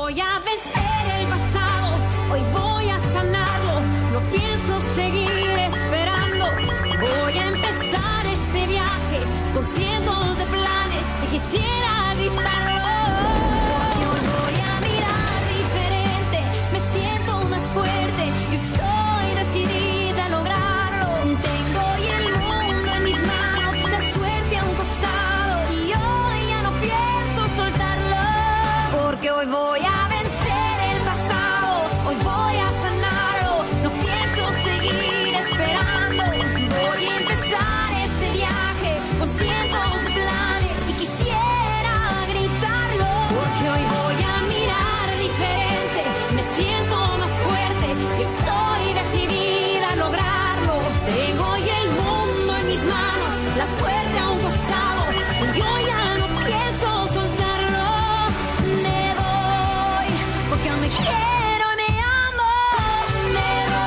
voy a vencer el pasado, hoy voy a sanarlo, no pienso seguir esperando. Voy a empezar este viaje con cientos de planes y quisiera gritarlo. Porque hoy voy a mirar diferente, me siento más fuerte y estoy decidida a lograrlo. Tengo hoy el mundo en mis manos, la suerte a un costado y hoy ya no pienso soltarlo. Porque hoy voy a vencer el pasado, hoy voy a sanarlo, no pienso seguir esperando. Voy a empezar este viaje con cientos de planes y quisiera gritarlo. Porque hoy voy a mirar diferente, me siento más fuerte y estoy decidida a lograrlo. Tengo hoy el mundo en mis manos, la suerte a un costado y yo ya no pienso soltarlo. Me voy porque aún me quiero y me amo. Me voy.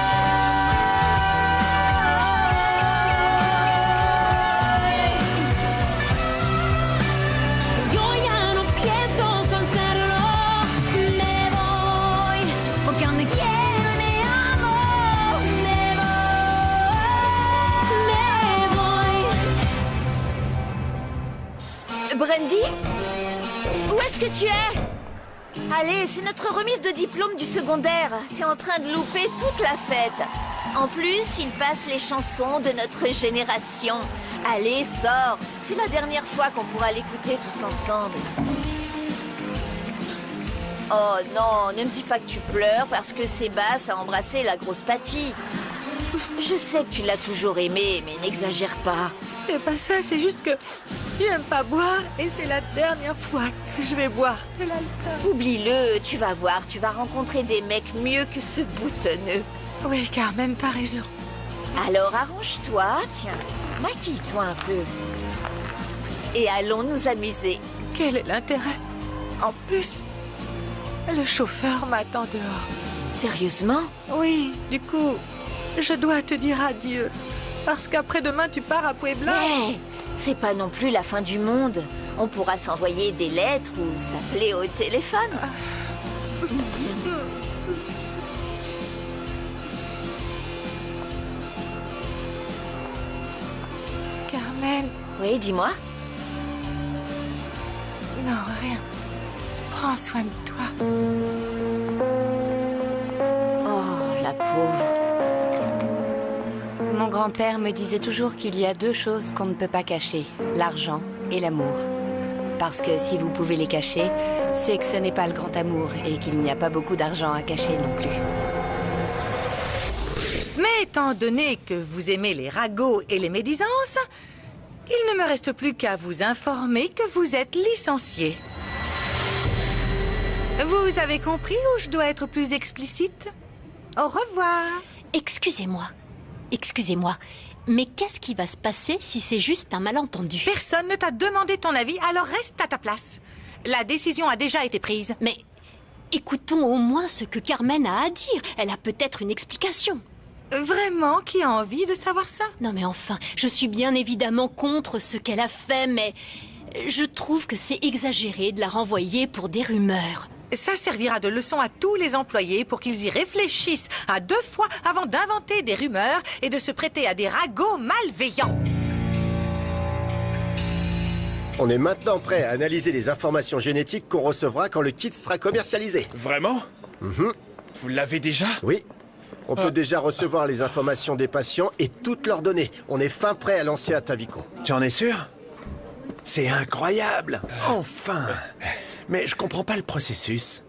Yo ya no pienso soltarlo. Me voy porque aún me quiero y me amo. Me voy. Brandy? Où est-ce que tu es? Allez, c'est notre remise de diplôme du secondaire. T'es en train de louper toute la fête. En plus, il passe les chansons de notre génération. Allez, sors. C'est la dernière fois qu'on pourra l'écouter tous ensemble. Oh non, ne me dis pas que tu pleures parce que Sébastien a embrassé la grosse Patty. Je sais que tu l'as toujours aimée, mais n'exagère pas. C'est pas ça, c'est juste que j'aime pas boire et c'est la dernière fois que je vais boire de l'alcool. Oublie-le, tu vas voir, tu vas rencontrer des mecs mieux que ce boutonneux. Oui, Carmen, t'as raison. Alors arrange-toi, tiens, maquille-toi un peu. Et allons nous amuser. Quel est l'intérêt? En plus, le chauffeur m'attend dehors. Sérieusement? Oui, du coup, je dois te dire adieu. Parce qu'après-demain, tu pars à Puebla. Mais c'est pas non plus la fin du monde. On pourra s'envoyer des lettres ou s'appeler au téléphone. Carmen, Oui, dis-moi. non, rien. Prends soin de toi. Oh, la pauvre. Mon grand-père me disait toujours qu'il y a deux choses qu'on ne peut pas cacher, l'argent et l'amour. Parce que si vous pouvez les cacher, c'est que ce n'est pas le grand amour et qu'il n'y a pas beaucoup d'argent à cacher non plus. Mais étant donné que vous aimez les ragots et les médisances, il ne me reste plus qu'à vous informer que vous êtes licencié. Vous avez compris ou je dois être plus explicite? Au revoir. Excusez-moi, mais qu'est-ce qui va se passer si c'est juste un malentendu? Personne ne t'a demandé ton avis, alors reste à ta place. La décision a déjà été prise. Mais écoutons au moins ce que Carmen a à dire. Elle a peut-être une explication. Vraiment, qui a envie de savoir ça? Non mais enfin, je suis bien évidemment contre ce qu'elle a fait, mais je trouve que c'est exagéré de la renvoyer pour des rumeurs. Ça servira de leçon à tous les employés pour qu'ils y réfléchissent à deux fois avant d'inventer des rumeurs et de se prêter à des ragots malveillants. On est maintenant prêt à analyser les informations génétiques qu'on recevra quand le kit sera commercialisé. Vraiment? Vous l'avez déjà? Oui. On peut déjà recevoir les informations des patients et toutes leurs données. On est fin prêt à lancer Atavico. Tu en es sûr? C'est incroyable! Enfin! Mais je comprends pas le processus.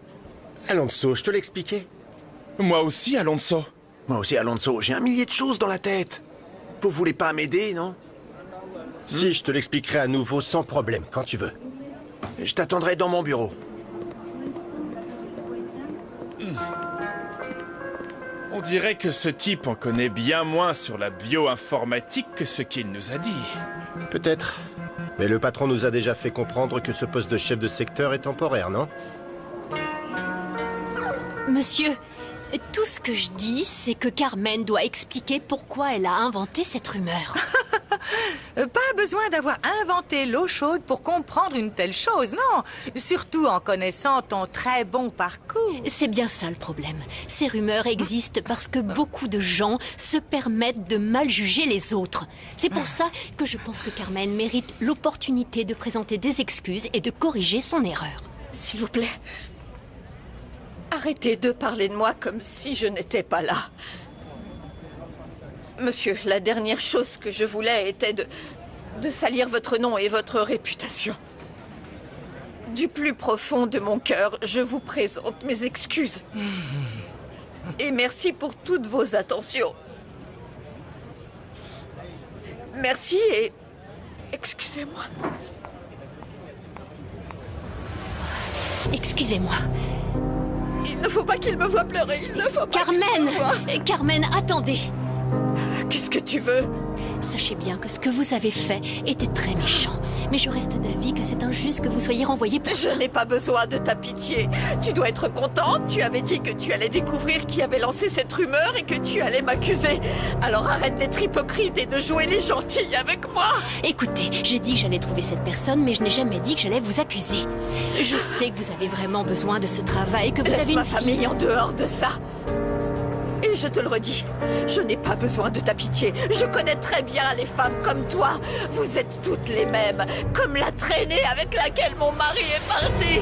Alonso, je te l'expliquais. Moi aussi, Alonso. Moi aussi, Alonso, j'ai un millier de choses dans la tête. Vous voulez pas m'aider, non? Si, je te l'expliquerai à nouveau sans problème, quand tu veux. Je t'attendrai dans mon bureau. On dirait que ce type en connaît bien moins sur la bioinformatique que ce qu'il nous a dit. Peut-être. Mais le patron nous a déjà fait comprendre que ce poste de chef de secteur est temporaire, non? Monsieur, tout ce que je dis, c'est que Carmen doit expliquer pourquoi elle a inventé cette rumeur. Pas besoin d'avoir inventé l'eau chaude pour comprendre une telle chose, non. Surtout en connaissant ton très bon parcours. C'est bien ça le problème. Ces rumeurs existent parce que beaucoup de gens se permettent de mal juger les autres. C'est pour ça que je pense que Carmen mérite l'opportunité de présenter des excuses et de corriger son erreur. S'il vous plaît, arrêtez de parler de moi comme si je n'étais pas là. Monsieur, la dernière chose que je voulais était de salir votre nom et votre réputation. Du plus profond de mon cœur, je vous présente mes excuses. Et merci pour toutes vos attentions. Merci et excusez-moi. Excusez-moi. Il ne faut pas qu'il me voie pleurer, il ne faut pas qu'il Carmen me voie. Carmen, attendez. Qu'est-ce que tu veux? Sachez bien que ce que vous avez fait était très méchant. Mais je reste d'avis que c'est injuste que vous soyez renvoyé pour Je ça. n'ai pas besoin de ta pitié. Tu dois être contente. Tu avais dit que tu allais découvrir qui avait lancé cette rumeur et que tu allais m'accuser. Alors arrête d'être hypocrite et de jouer les gentils avec moi. Écoutez, j'ai dit que j'allais trouver cette personne, mais je n'ai jamais dit que j'allais vous accuser. Je sais que vous avez vraiment besoin de ce travail, que vous Laisse avez une ma famille en dehors de ça. Et je te le redis, je n'ai pas besoin de ta pitié. Je connais très bien les femmes comme toi. Vous êtes toutes les mêmes, comme la traînée avec laquelle mon mari est parti.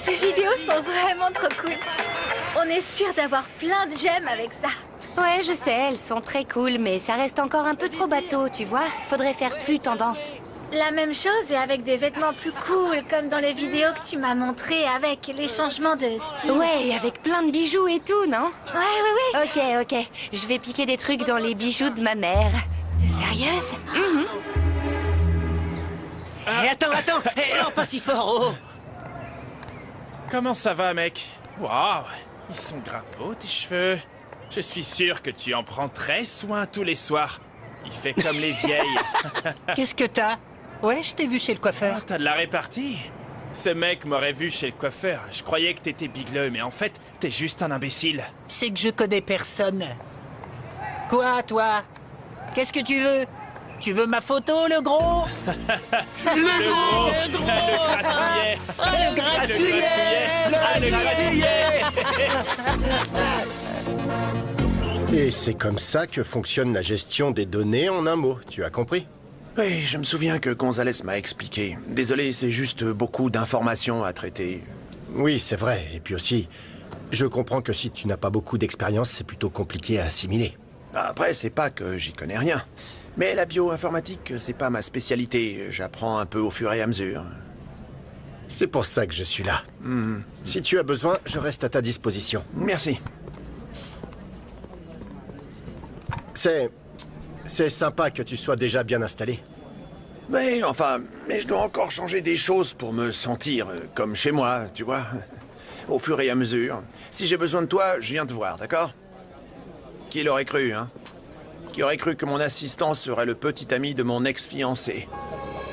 Ces vidéos sont vraiment trop cool. On est sûr d'avoir plein de j'aime avec ça. Ouais, je sais, elles sont très cool, mais ça reste encore un peu trop bateau, tu vois. Faudrait faire plus tendance. La même chose et avec des vêtements plus cool, comme dans les vidéos que tu m'as montrées avec les changements de style. Ouais, et avec plein de bijoux et tout, non? Ouais. Ok. Je vais piquer des trucs dans les bijoux de ma mère. T'es sérieuse? Attends non, pas si fort, oh. Comment ça va, mec? Waouh, ils sont grave beaux, tes cheveux. Je suis sûr que tu en prends très soin tous les soirs. Il fait comme les vieilles. Qu'est-ce que t'as? Ouais, je t'ai vu chez le coiffeur. Ah, t'as de la répartie? Ce mec m'aurait vu chez le coiffeur. Je croyais que t'étais bigleux, mais en fait, t'es juste un imbécile. C'est que je connais personne. Quoi, toi? Qu'est-ce que tu veux? Tu veux ma photo, le gros? Le gros, le grassouillet. Le grassouillet. Et c'est comme ça que fonctionne la gestion des données en un mot, tu as compris? Oui, je me souviens que Gonzalez m'a expliqué. Désolé, c'est juste beaucoup d'informations à traiter. Oui, c'est vrai. Et puis aussi, je comprends que si tu n'as pas beaucoup d'expérience, c'est plutôt compliqué à assimiler. Après, c'est pas que j'y connais rien. Mais la bioinformatique, c'est pas ma spécialité. J'apprends un peu au fur et à mesure. C'est pour ça que je suis là. Si tu as besoin, je reste à ta disposition. Merci. C'est sympa que tu sois déjà bien installé. Mais je dois encore changer des choses pour me sentir comme chez moi, tu vois. Au fur et à mesure. Si j'ai besoin de toi, je viens te voir, d'accord? Qui l'aurait cru, hein? Qui aurait cru que mon assistant serait le petit ami de mon ex-fiancé?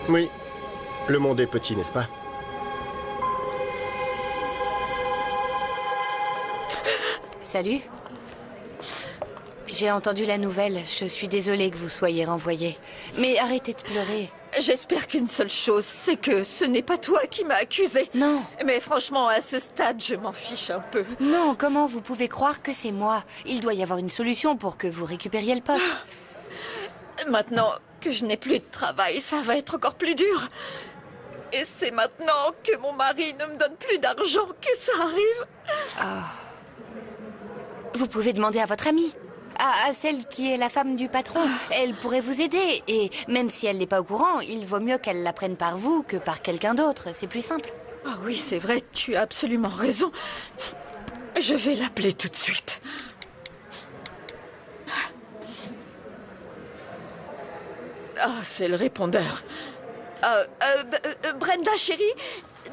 Oui, le monde est petit, n'est-ce pas? Salut. J'ai entendu la nouvelle. Je suis désolée que vous soyez renvoyé. Mais arrêtez de pleurer. J'espère qu'une seule chose, c'est que ce n'est pas toi qui m'as accusé. Non. Mais franchement, à ce stade, je m'en fiche un peu. Non, comment vous pouvez croire que c'est moi? Il doit y avoir une solution pour que vous récupériez le poste. Maintenant que je n'ai plus de travail, ça va être encore plus dur. Et c'est maintenant que mon mari ne me donne plus d'argent que ça arrive. Vous pouvez demander à votre amie. À celle qui est la femme du patron. Elle pourrait vous aider. Et même si elle n'est pas au courant, il vaut mieux qu'elle l'apprenne par vous que par quelqu'un d'autre. C'est plus simple. Ah oui, c'est vrai, tu as absolument raison. Je vais l'appeler tout de suite. Ah, c'est le répondeur. Brenda, chérie,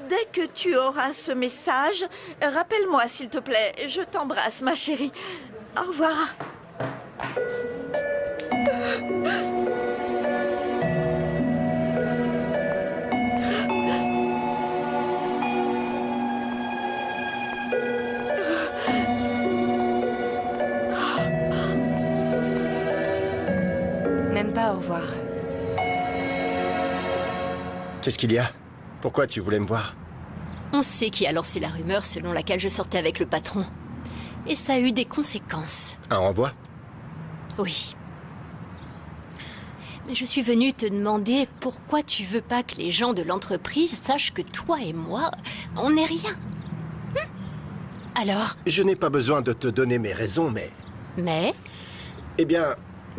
dès que tu auras ce message, rappelle-moi, s'il te plaît. Je t'embrasse, ma chérie. Au revoir. même pas au revoir. Qu'est-ce qu'il y a? Pourquoi tu voulais me voir? On sait qui a lancé la rumeur selon laquelle je sortais avec le patron. Et ça a eu des conséquences. Un renvoi? Oui. Mais je suis venue te demander pourquoi tu veux pas que les gens de l'entreprise sachent que toi et moi, on n'est rien. Alors? Je n'ai pas besoin de te donner mes raisons, mais... Mais? Eh bien,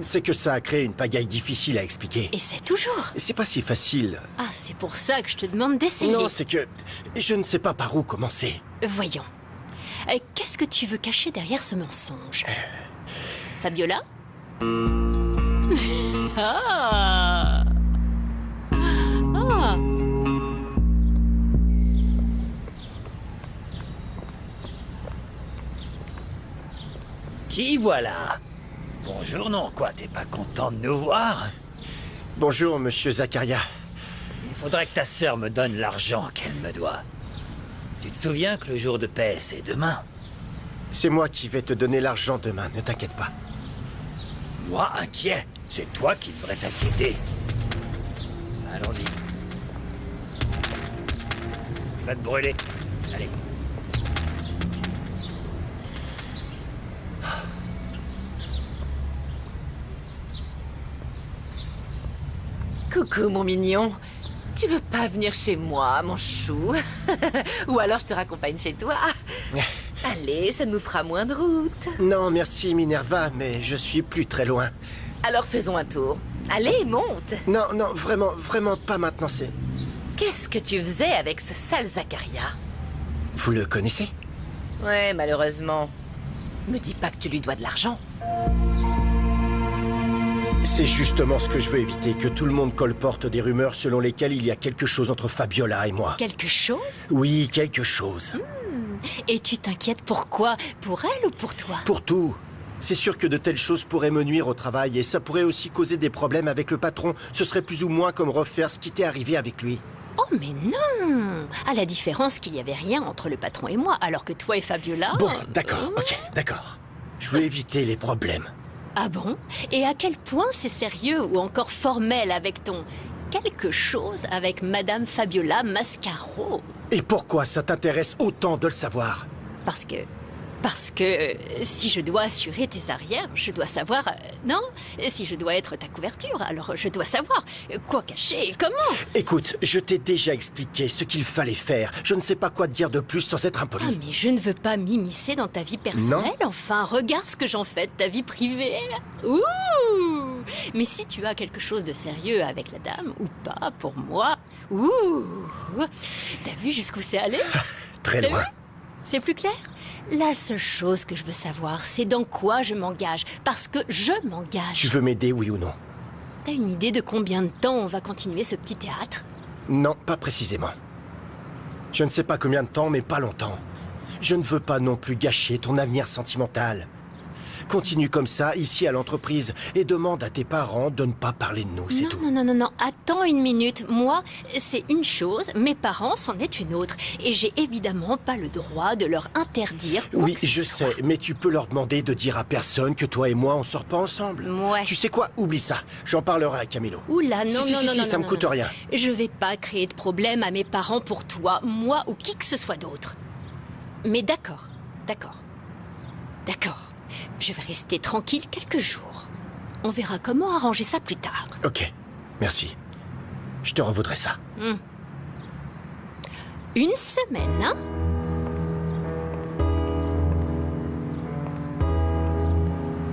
c'est que ça a créé une pagaille difficile à expliquer. Et c'est toujours? C'est pas si facile. Ah, c'est pour ça que je te demande d'essayer. Non, c'est que... je ne sais pas par où commencer. Voyons. Qu'est-ce que tu veux cacher derrière ce mensonge? Fabiola? Ah! Ah! Qui voilà? Bonjour, non, quoi, t'es pas content de nous voir? Bonjour, monsieur Zakaria. Il faudrait que ta sœur me donne l'argent qu'elle me doit. Tu te souviens que le jour de paix, c'est demain? C'est moi qui vais te donner l'argent demain, ne t'inquiète pas. Moi, inquiet? C'est toi qui devrais t'inquiéter. Allons-y. Va te brûler. Allez. Coucou, mon mignon. Tu veux pas venir chez moi, mon chou? Ou alors je te raccompagne chez toi? Allez, ça nous fera moins de route. Non, merci Minerva, mais je suis plus très loin. Alors faisons un tour. Allez, monte. Non, non, vraiment pas maintenant, c'est... Qu'est-ce que tu faisais avec ce sale Zakaria? Vous le connaissez? Ouais, malheureusement. Me dis pas que tu lui dois de l'argent. C'est justement ce que je veux éviter, que tout le monde colporte des rumeurs selon lesquelles il y a quelque chose entre Fabiola et moi. Quelque chose? Oui, quelque chose. Et tu t'inquiètes pourquoi? Pour elle ou pour toi? Pour tout. C'est sûr que de telles choses pourraient me nuire au travail et ça pourrait aussi causer des problèmes avec le patron. Ce serait plus ou moins comme refaire ce qui t'est arrivé avec lui. Oh mais non! À la différence qu'il n'y avait rien entre le patron et moi, alors que toi et Fabiola... Bon, d'accord, ok, d'accord. Je veux éviter les problèmes. Ah bon? Et à quel point c'est sérieux ou encore formel avec ton... quelque chose avec Madame Fabiola Mascaro? Et pourquoi ça t'intéresse autant de le savoir? Parce que si je dois assurer tes arrières, je dois savoir... non? Si je dois être ta couverture, alors je dois savoir quoi cacher et comment. Écoute, je t'ai déjà expliqué ce qu'il fallait faire. Je ne sais pas quoi te dire de plus sans être impoli. Ah, mais je ne veux pas m'immiscer dans ta vie personnelle. Non. Enfin, regarde ce que j'en fais de ta vie privée. Ouh! Mais si tu as quelque chose de sérieux avec la dame, ou pas, pour moi... ouh! T'as vu jusqu'où c'est allé? Très loin. C'est plus clair? La seule chose que je veux savoir, c'est dans quoi je m'engage. Parce que je m'engage. Tu veux m'aider, oui ou non? T'as une idée de combien de temps on va continuer ce petit théâtre? Non, pas précisément. Je ne sais pas combien de temps, mais pas longtemps. Je ne veux pas non plus gâcher ton avenir sentimental. Continue comme ça, ici à l'entreprise, et demande à tes parents de ne pas parler de nous, c'est tout. Non, attends une minute. Moi, c'est une chose, mes parents, c'en est une autre. Et j'ai évidemment pas le droit de leur interdire quoi Oui, que ce je soit. sais, mais tu peux leur demander de dire à personne que toi et moi, on sort pas ensemble. Ouais. Tu sais quoi? Oublie ça. J'en parlerai à Camilo. Oula, non, Si, non, ça me coûte rien. Je vais pas créer de problème à mes parents pour toi, moi ou qui que ce soit d'autre. Mais d'accord. Je vais rester tranquille quelques jours. On verra comment arranger ça plus tard. Ok, merci. Je te revaudrai ça. Une semaine, hein?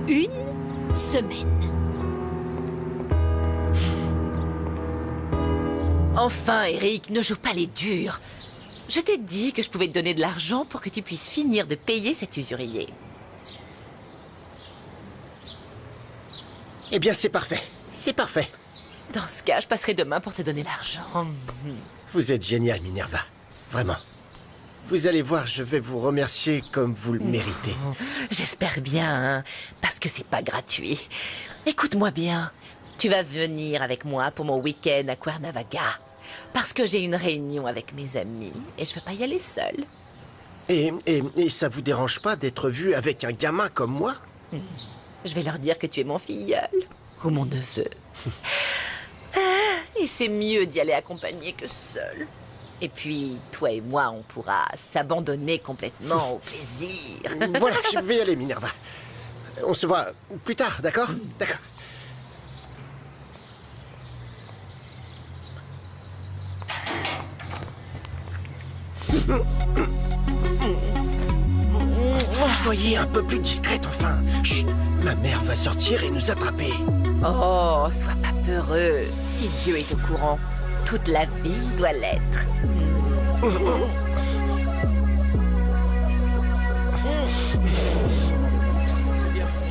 Une semaine. Enfin, Eric, ne joue pas les durs. Je t'ai dit que je pouvais te donner de l'argent pour que tu puisses finir de payer cet usurier. Eh bien, c'est parfait. C'est parfait. Dans ce cas, je passerai demain pour te donner l'argent. Vous êtes génial, Minerva. Vraiment. Vous allez voir, je vais vous remercier comme vous le méritez. J'espère bien, hein, parce que c'est pas gratuit. Écoute-moi bien. Tu vas venir avec moi pour mon week-end à Cuernavaca. Parce que j'ai une réunion avec mes amis et je veux pas y aller seule. Et ça vous dérange pas d'être vu avec un gamin comme moi? Je vais leur dire que tu es mon filleul. ou mon neveu. Et c'est mieux d'y aller accompagné que seul. Et puis, toi et moi, on pourra s'abandonner complètement au plaisir. Voilà, je vais y aller, Minerva. On se voit plus tard, d'accord? D'accord. Soyez un peu plus discrète, enfin. Chut, ma mère va sortir et nous attraper. Oh, sois pas peureux. Si Dieu est au courant, toute la ville doit l'être.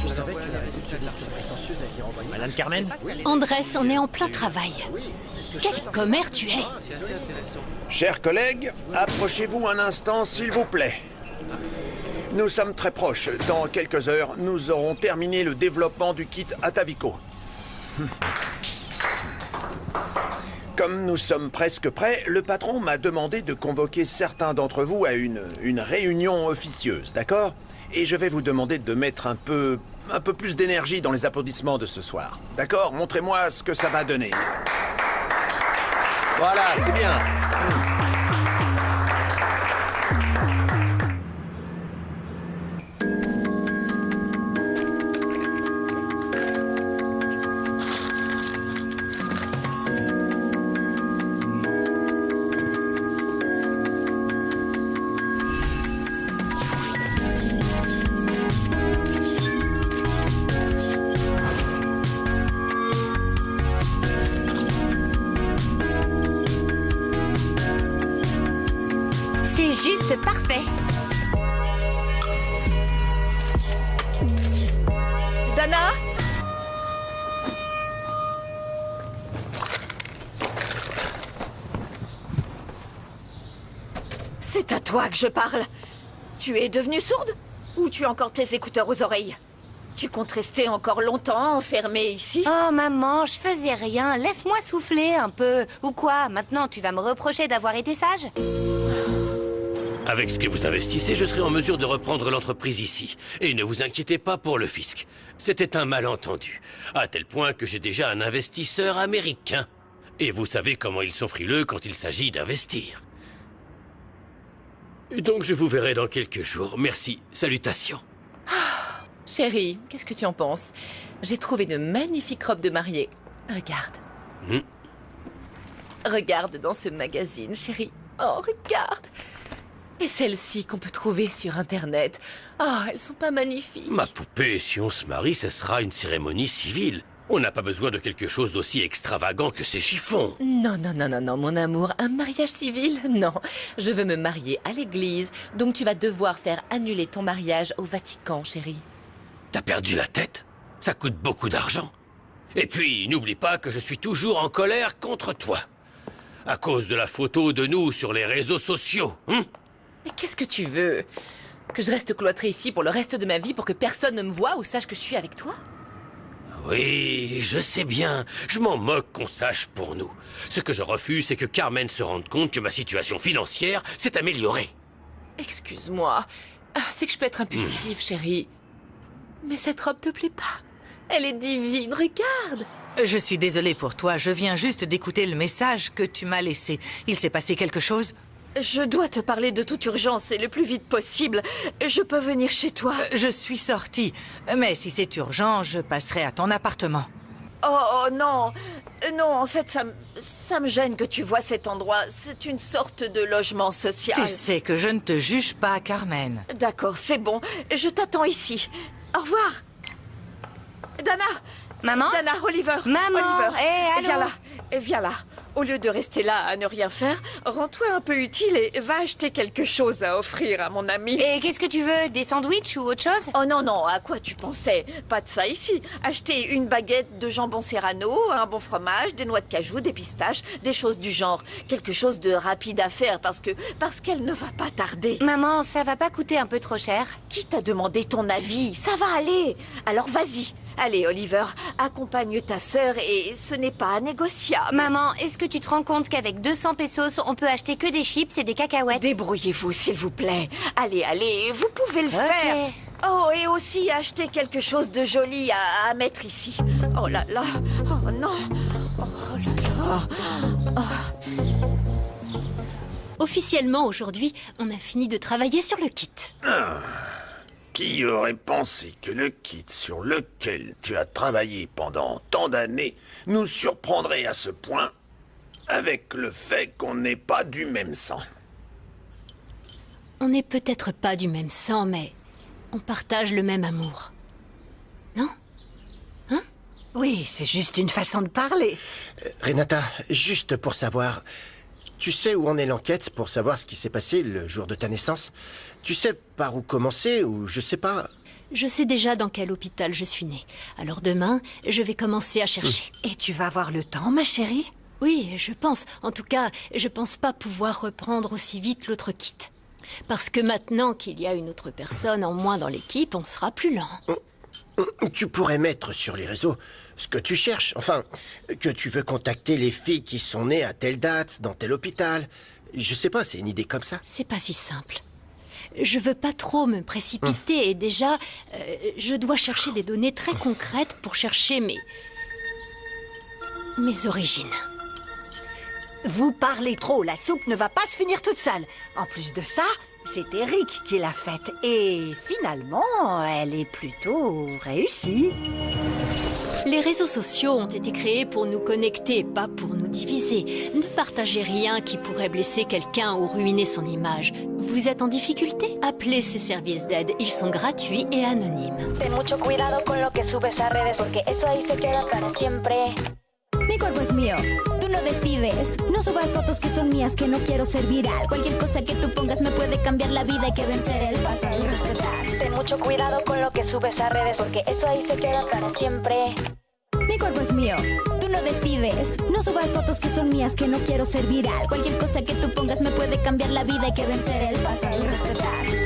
Je savais que la réceptionniste prétentieuse allait envoyer... Madame Carmen? Andrés, on est en plein travail. Quel commère tu es! Chers collègues, approchez-vous un instant, s'il vous plaît. Nous sommes très proches. Dans quelques heures, nous aurons terminé le développement du kit Atavico. Comme nous sommes presque prêts, le patron m'a demandé de convoquer certains d'entre vous à une réunion officieuse, d'accord? Et je vais vous demander de mettre un peu plus d'énergie dans les applaudissements de ce soir. D'accord? Montrez-moi ce que ça va donner. Voilà, c'est bien. C'est juste parfait. Dana? C'est à toi que je parle. Tu es devenue sourde? Ou tu as encore tes écouteurs aux oreilles? Tu comptes rester encore longtemps enfermée ici? Oh maman, je faisais rien. Laisse-moi souffler un peu. Ou quoi? Maintenant, tu vas me reprocher d'avoir été sage? Avec ce que vous investissez, je serai en mesure de reprendre l'entreprise ici. Et ne vous inquiétez pas pour le fisc. C'était un malentendu. À tel point que j'ai déjà un investisseur américain. Et vous savez comment ils sont frileux quand il s'agit d'investir. Et donc je vous verrai dans quelques jours. Merci. Salutations. Chérie, qu'est-ce que tu en penses? J'ai trouvé de magnifiques robes de mariée. Regarde. Regarde dans ce magazine, chérie. Oh, regarde. Et celles-ci qu'on peut trouver sur Internet. Oh, elles sont pas magnifiques. Ma poupée, si on se marie, ce sera une cérémonie civile. On n'a pas besoin de quelque chose d'aussi extravagant que ces chiffons. Non, non, non, non, non, mon amour. Un mariage civil? Non. Je veux me marier à l'église. Donc tu vas devoir faire annuler ton mariage au Vatican, chérie. T'as perdu la tête? Ça coûte beaucoup d'argent. Et puis, n'oublie pas que je suis toujours en colère contre toi. À cause de la photo de nous sur les réseaux sociaux, hein? Mais qu'est-ce que tu veux? Que je reste cloîtrée ici pour le reste de ma vie pour que personne ne me voie ou sache que je suis avec toi? Oui, je sais bien. Je m'en moque qu'on sache pour nous. Ce que je refuse, c'est que Carmen se rende compte que ma situation financière s'est améliorée. Excuse-moi. C'est que je peux être impulsive, chérie. Mais cette robe te plaît pas? Elle est divine, regarde! Je suis désolée pour toi, je viens juste d'écouter le message que tu m'as laissé. Il s'est passé quelque chose? Je dois te parler de toute urgence et le plus vite possible. Je peux venir chez toi? Je suis sortie, mais si c'est urgent, je passerai à ton appartement. Oh non, non, en fait, ça me gêne que tu vois cet endroit. C'est une sorte de logement social. Tu sais que je ne te juge pas, Carmen. D'accord, c'est bon. Je t'attends ici. Au revoir. Dana. Maman? Dana, Oliver. Maman, Oliver, allô? viens là. Viens là. Au lieu de rester là à ne rien faire, rends-toi un peu utile et va acheter quelque chose à offrir à mon ami. Et qu'est-ce que tu veux? Des sandwichs ou autre chose? Oh non, non, à quoi tu pensais? Pas de ça ici. Acheter une baguette de jambon serrano, un bon fromage, des noix de cajou, des pistaches, des choses du genre. Quelque chose de rapide à faire parce qu'elle ne va pas tarder. Maman, ça va pas coûter un peu trop cher? Qui t'a demandé ton avis? Ça va aller. Alors vas-y. Allez, Oliver, accompagne ta sœur et ce n'est pas négociable. Maman, est-ce que tu te rends compte qu'avec 200 pesos, on peut acheter que des chips et des cacahuètes? Débrouillez-vous, s'il vous plaît. Allez, allez, vous pouvez le faire. Oh, et aussi acheter quelque chose de joli à mettre ici. Oh là là. Oh non. Oh là là. Officiellement, aujourd'hui, on a fini de travailler sur le kit. Qui aurait pensé que le kit sur lequel tu as travaillé pendant tant d'années nous surprendrait à ce point avec le fait qu'on n'est pas du même sang? On n'est peut-être pas du même sang, mais on partage le même amour. Non? Hein? Oui, c'est juste une façon de parler. Renata, juste pour savoir, tu sais où en est l'enquête pour savoir ce qui s'est passé le jour de ta naissance? Tu sais par où commencer ou je sais pas? Je sais déjà dans quel hôpital je suis née. Alors demain, je vais commencer à chercher. Et tu vas avoir le temps, ma chérie? Oui, je pense. En tout cas, je pense pas pouvoir reprendre aussi vite l'autre kit. Parce que maintenant qu'il y a une autre personne en moins dans l'équipe, on sera plus lent. Tu pourrais mettre sur les réseaux ce que tu cherches. Enfin, que tu veux contacter les filles qui sont nées à telle date, dans tel hôpital. Je sais pas, c'est une idée comme ça. C'est pas si simple. Je veux pas trop me précipiter et déjà, je dois chercher des données très concrètes pour chercher mes origines. Vous parlez trop, la soupe ne va pas se finir toute seule. En plus de ça, c'est Eric qui l'a faite. Et finalement, elle est plutôt réussie. Les réseaux sociaux ont été créés pour nous connecter, pas pour nous diviser. Ne partagez rien qui pourrait blesser quelqu'un ou ruiner son image. Vous êtes en difficulté? Appelez ces services d'aide. Ils sont gratuits et anonymes. Ten mucho cuidado con lo que subes a redes, porque eso ahí se queda para siempre. Mi cuerpo es mío, tú no decides. No subas fotos que son mías, que no quiero ser viral. Cualquier cosa que tú pongas me puede cambiar la vida. Hay que vencer el pasado y respetar. Ten mucho cuidado con lo que subes a redes, porque eso ahí se queda para siempre. Mi cuerpo es mío, tú no decides. No subas fotos que son mías, que no quiero ser viral. Cualquier cosa que tú pongas me puede cambiar la vida. Hay que vencer el pasado y respetar.